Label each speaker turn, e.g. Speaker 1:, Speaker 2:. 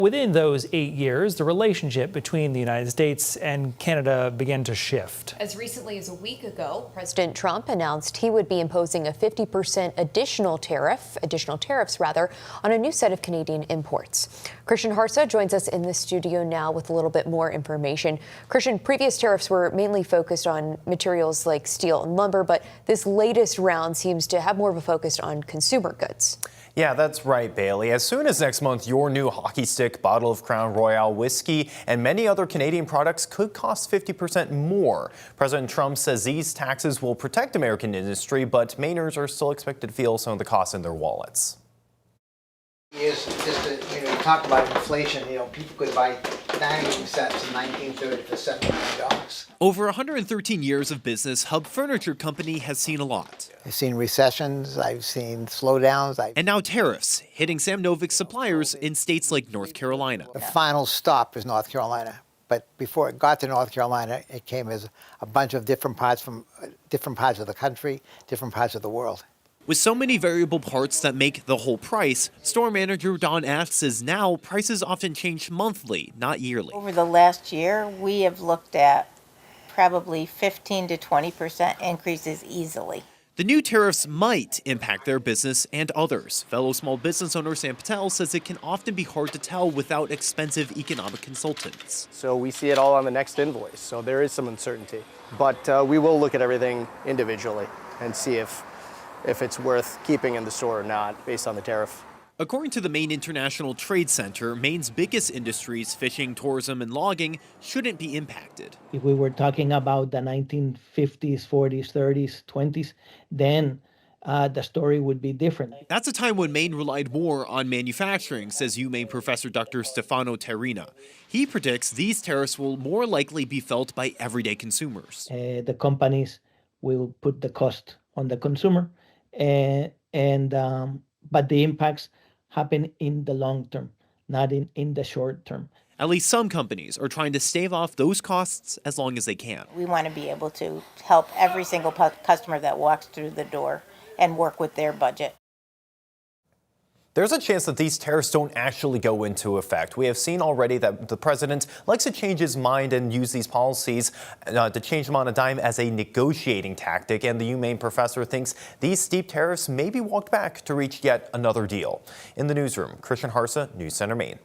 Speaker 1: Within those 8 years, the relationship between the United States and Canada began to shift.
Speaker 2: As recently as a week ago, President Trump announced he would be imposing a 50% additional tariffs on a new set of Canadian imports. Christian Harsa joins us in the studio now with a little bit more information. Christian, previous tariffs were mainly focused on materials like steel and lumber, but this latest round seems to have more of a focus on consumer goods.
Speaker 3: Yeah, that's right, Bailey. As soon as next month, your new hockey stick, bottle of Crown Royal whiskey, and many other Canadian products could cost 50% more. President Trump says these taxes will protect American industry, but Mainers are still expected to feel some of the costs in their wallets.
Speaker 4: Is just you talk about inflation. People could buy dining sets in 1930 for $79.
Speaker 5: Over 113 years of business, Hub Furniture Company has seen a lot.
Speaker 4: I've seen recessions. I've seen slowdowns.
Speaker 5: And now tariffs hitting Sam Novik's suppliers in states like North Carolina.
Speaker 4: The final stop is North Carolina. But before it got to North Carolina, it came as a bunch of different parts from different parts of the country, different parts of the world.
Speaker 5: With so many variable parts that make the whole price, store manager Don Ash says now prices often change monthly, not yearly.
Speaker 6: Over the last year, we have looked at probably 15 to 20% increases easily.
Speaker 5: The new tariffs might impact their business and others. Fellow small business owner Sam Patel says it can often be hard to tell without expensive economic consultants.
Speaker 7: So we see it all on the next invoice, so there is some uncertainty. But we will look at everything individually and see if it's worth keeping in the store or not based on the tariff.
Speaker 5: According to the Maine International Trade Center, Maine's biggest industries, fishing, tourism, and logging, shouldn't be impacted.
Speaker 8: If we were talking about the 1950s, 40s, 30s, 20s, then the story would be different.
Speaker 5: That's a time when Maine relied more on manufacturing, says UMaine professor Dr. Stefano Terrina. He predicts these tariffs will more likely be felt by everyday consumers.
Speaker 8: The companies will put the cost on the consumer, but the impacts happen in the long term, not in the short term.
Speaker 5: At least some companies are trying to stave off those costs as long as they can.
Speaker 6: We want to be able to help every single customer that walks through the door and work with their budget.
Speaker 3: There's a chance that these tariffs don't actually go into effect. We have seen already that the president likes to change his mind and use these policies to change them on a dime as a negotiating tactic. And the UMaine professor thinks these steep tariffs may be walked back to reach yet another deal. In the newsroom, Christian Harsa, News Center Maine.